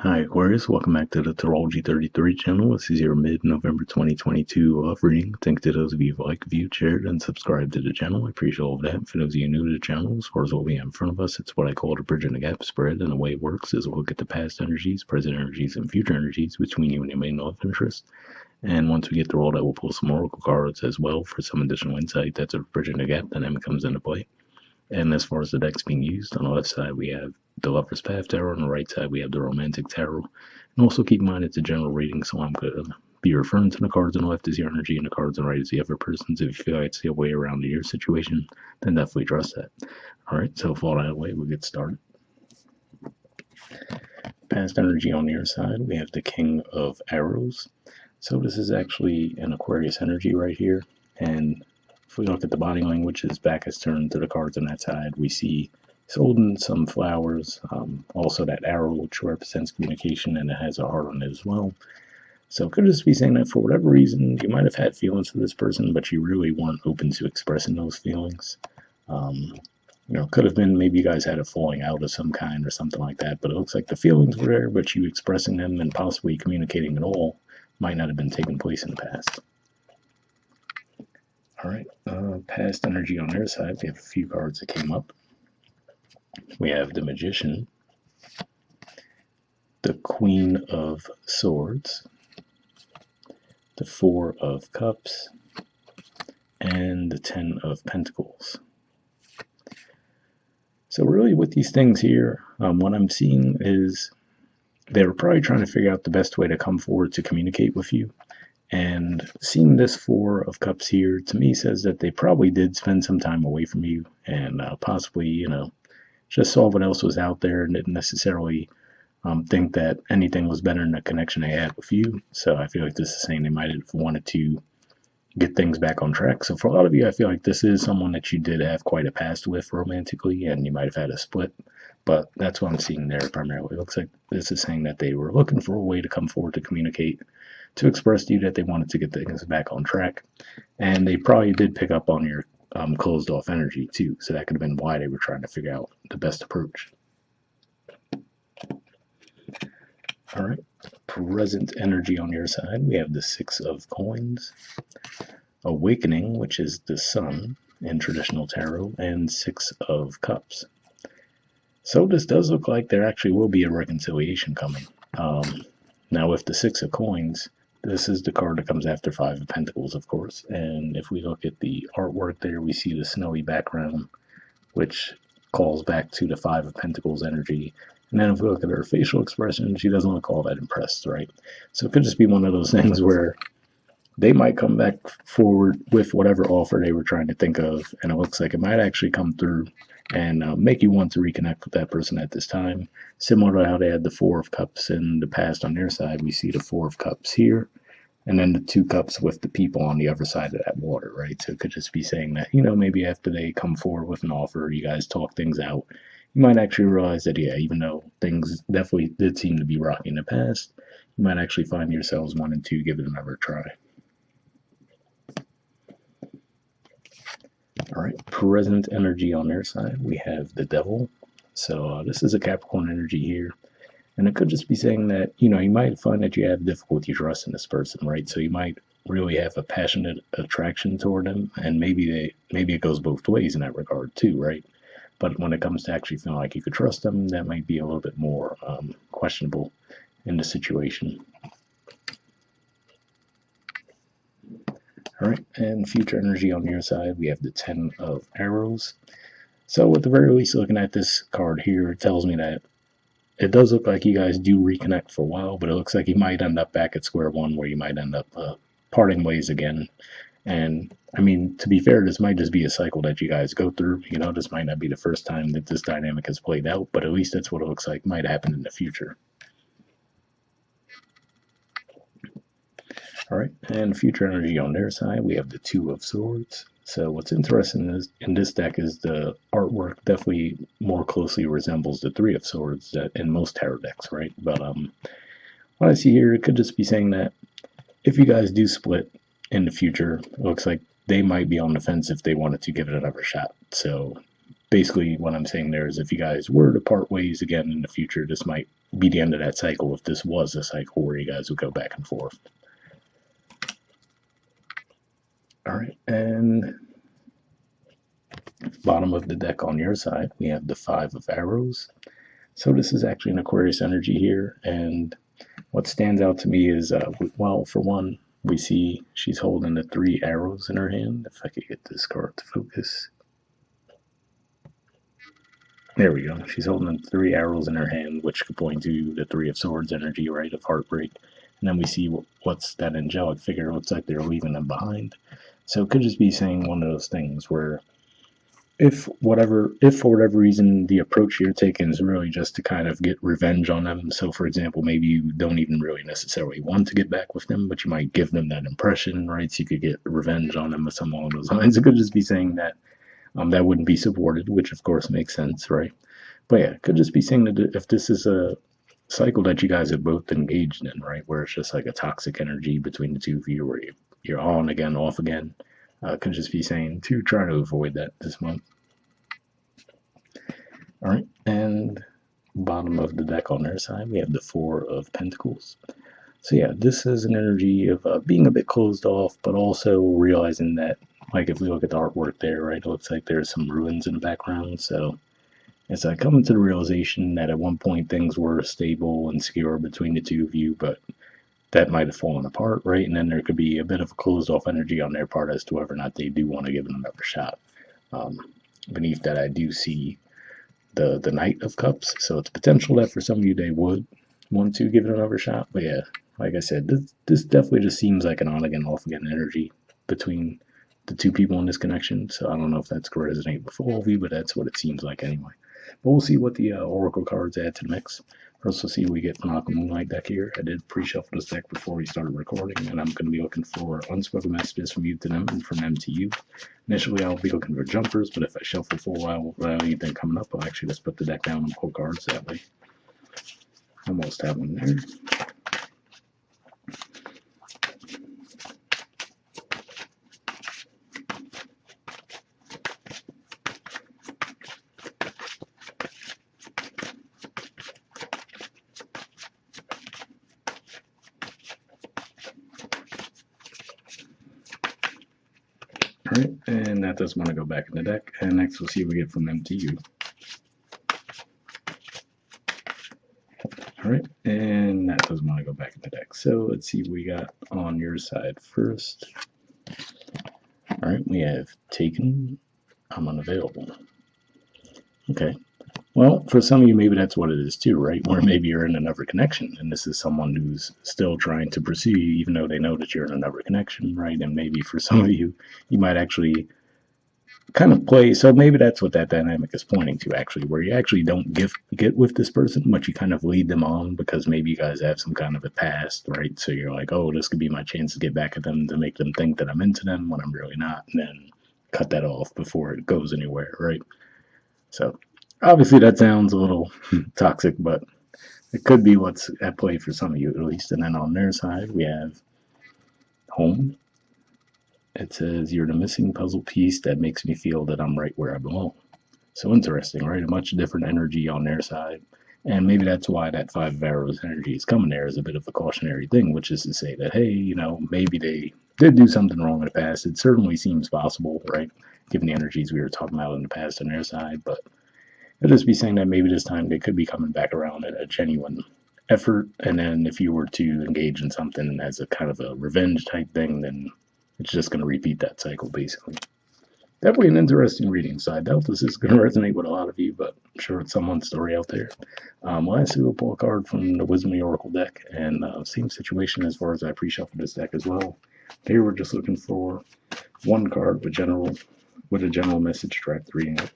Hi Aquarius, welcome back to the Astrology 33 channel. This is your mid-November 2022 reading. Thanks to those of you who like, viewed, shared, and subscribed to the channel. I appreciate all of that. For those of you new to the channel, as far as what we have in front of us, it's what I call the bridging the gap spread, and the way it works is we'll look at the past energies, present energies, and future energies between you and your main love interest. And once we get through all that, we'll pull some oracle cards as well for some additional insight. That's a bridging the gap dynamic comes into play. And as far as the decks being used, on the left side we have the Lover's Path Tarot, on the right side we have the Romantic Tarot. And also keep in mind it's a general reading, so I'm going to be referring to the cards on the left as your energy and the cards on the right as the other person's. If you feel like it's the way around to your situation, then definitely trust that. Alright, so with all that away, we'll get started. Past energy on your side, we have the King of Arrows. So this is actually an Aquarius energy right here, and if we look at the body language, his back is turned to the cards on that side. We see he's holding some flowers, also that arrow which represents communication, and it has a heart on it as well. So it could just be saying that for whatever reason, you might have had feelings for this person, but you really weren't open to expressing those feelings. Could have been maybe you guys had a falling out of some kind or something like that, but it looks like the feelings were there, but you expressing them and possibly communicating at all might not have been taking place in the past. All right, past energy on their side, we have a few cards that came up. We have the Magician, the Queen of Swords, the Four of Cups, and the Ten of Pentacles. So really with these things here, what I'm seeing is they were probably trying to figure out the best way to come forward to communicate with you. And seeing this Four of Cups here, to me, says that they probably did spend some time away from you and possibly, just saw what else was out there and didn't necessarily think that anything was better than the connection they had with you. So I feel like this is saying they might have wanted to get things back on track. So for a lot of you, I feel like this is someone that you did have quite a past with romantically, and you might have had a split. But that's what I'm seeing there primarily. It looks like this is saying that they were looking for a way to come forward to communicate, to express to you that they wanted to get things back on track. And they probably did pick up on your closed off energy too. So that could have been why they were trying to figure out the best approach. All right, present energy on your side, we have the Six of Coins, Awakening, which is the Sun in traditional tarot, and Six of Cups. So this does look like there actually will be a reconciliation coming. Now with the Six of Coins, this is the card that comes after Five of Pentacles, of course. And if we look at the artwork there, we see the snowy background, which calls back to the Five of Pentacles energy. And then if we look at her facial expression, she doesn't look all that impressed, right? So it could just be one of those things where they might come back forward with whatever offer they were trying to think of, and it looks like it might actually come through and make you want to reconnect with that person at this time. Similar to how they had the Four of Cups in the past on their side, we see the Four of Cups here, and then the Two Cups with the people on the other side of that water, right? So it could just be saying that, maybe after they come forward with an offer, you guys talk things out, you might actually realize that, yeah, even though things definitely did seem to be rocky in the past, you might actually find yourselves wanting to give it another try. All right, present energy on their side, we have the Devil. So this is a Capricorn energy here. And it could just be saying that, you might find that you have difficulty trusting this person, right? So you might really have a passionate attraction toward them, and maybe it goes both ways in that regard too, right? But when it comes to actually feeling like you could trust them, that might be a little bit more questionable in the situation. All right, and future energy on your side, we have the Ten of Arrows. So at the very least, looking at this card here, it tells me that it does look like you guys do reconnect for a while, but it looks like you might end up back at square one, where you might end up parting ways again. And I mean, to be fair, this might just be a cycle that you guys go through. This might not be the first time that this dynamic has played out, but at least that's what it looks like might happen in the future. All right, and future energy on their side, we have the Two of Swords. So what's interesting in this deck is the artwork definitely more closely resembles the Three of Swords that in most tarot decks, right? But what I see here, it could just be saying that if you guys do split in the future, it looks like they might be on the fence if they wanted to give it another shot. So basically what I'm saying there is if you guys were to part ways again in the future, this might be the end of that cycle if this was a cycle where you guys would go back and forth. All right, and bottom of the deck on your side, we have the 5 of arrows. So this is actually an Aquarius energy here, and what stands out to me is, well, for one, we see she's holding the 3 arrows in her hand. If I could get this card to focus. There we go. She's holding 3 arrows in her hand, which could point to the 3 of Swords energy, right, of heartbreak. And then we see what's that angelic figure. It looks like they're leaving them behind. So it could just be saying one of those things where if for whatever reason the approach you're taking is really just to kind of get revenge on them. So for example, maybe you don't even really necessarily want to get back with them, but you might give them that impression, right? So you could get revenge on them or something along those lines. It could just be saying that that wouldn't be supported, which of course makes sense, right? But yeah, it could just be saying that if this is a cycle that you guys have both engaged in, right, where it's just like a toxic energy between the two of you, where you're on again, off again, could just be saying to try to avoid that this month. All right, and bottom of the deck on their side, we have the 4 of Pentacles. So yeah, this is an energy of being a bit closed off, but also realizing that, like if we look at the artwork there, right, it looks like there's some ruins in the background. So it's like coming to the realization that at one point things were stable and secure between the two of you, but that might have fallen apart, right? And then there could be a bit of a closed off energy on their part as to whether or not they do want to give it another shot. Beneath that, I do see the Knight of Cups, so it's potential that for some of you they would want to give it another shot. But yeah, like I said, this definitely just seems like an on again, off again energy between the two people in this connection. So I don't know if that's going to resonate with all of you, but that's what it seems like anyway. But we'll see what the Oracle cards add to the mix. First, we'll see what we get from Aqua Moonlight deck here. I did pre-shuffle this deck before we started recording, and I'm going to be looking for unspoken messages from you to them and from them to you. Initially, I'll be looking for jumpers, but if I shuffle for a while without anything coming up, I'll actually just put the deck down and pull cards that way. Almost have one there. Alright, and that does want to go back in the deck. And next we'll see what we get from them to you. Alright, and that does want to go back in the deck. So let's see what we got on your side first. Alright, we have Taken. I'm unavailable. Okay. Well, for some of you, maybe that's what it is too, right? Where maybe you're in another connection, and this is someone who's still trying to pursue you, even though they know that you're in another connection, right? And maybe for some of you, you might actually kind of play. So maybe that's what that dynamic is pointing to, actually, where you actually don't get with this person, but you kind of lead them on because maybe you guys have some kind of a past, right? So you're like, oh, this could be my chance to get back at them to make them think that I'm into them when I'm really not, and then cut that off before it goes anywhere, right? So obviously that sounds a little toxic, but it could be what's at play for some of you at least. And then on their side, we have Home. It says, you're the missing puzzle piece that makes me feel that I'm right where I belong. So interesting, right? A much different energy on their side. And maybe that's why that 5 of arrows energy is coming there as a bit of a cautionary thing, which is to say that, hey, you know, maybe they did do something wrong in the past. It certainly seems possible, right? Given the energies we were talking about in the past on their side. But I'll just be saying that maybe this time they could be coming back around at a genuine effort. And then if you were to engage in something as a kind of a revenge type thing, then it's just going to repeat that cycle, basically. Definitely an interesting reading. So I doubt this is going to resonate with a lot of you, but I'm sure it's someone's story out there. Lastly, we'll pull a card from the Wisdom of the Oracle deck, and same situation as far as I pre-shuffled this deck as well. Here we're just looking for one card with a general message to wrap the reading up.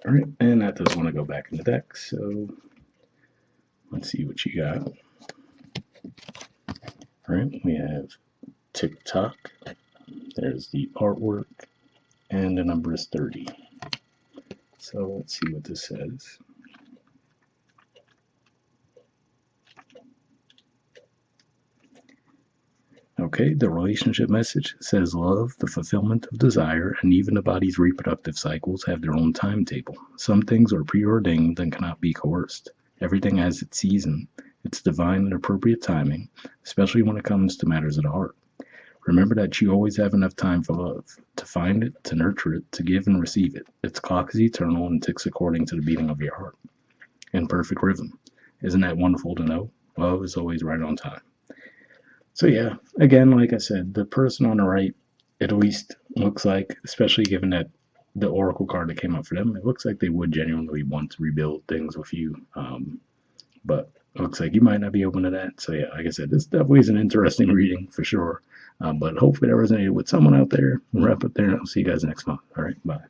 All right, and that does want to go back in the deck, so let's see what you got. All right, we have TikTok. There's the artwork, and the number is 30. So let's see what this says. Okay, the relationship message says love, the fulfillment of desire, and even the body's reproductive cycles have their own timetable. Some things are preordained and cannot be coerced. Everything has its season, its divine and appropriate timing, especially when it comes to matters of the heart. Remember that you always have enough time for love, to find it, to nurture it, to give and receive it. Its clock is eternal and ticks according to the beating of your heart. In perfect rhythm. Isn't that wonderful to know? Love is always right on time. So yeah, again, like I said, the person on the right, it at least looks like, especially given that the oracle card that came up for them, it looks like they would genuinely want to rebuild things with you. But it looks like you might not be open to that. So yeah, like I said, this definitely is an interesting reading for sure. But hopefully that resonated with someone out there. We'll wrap up there, and I'll see you guys next month. All right, bye.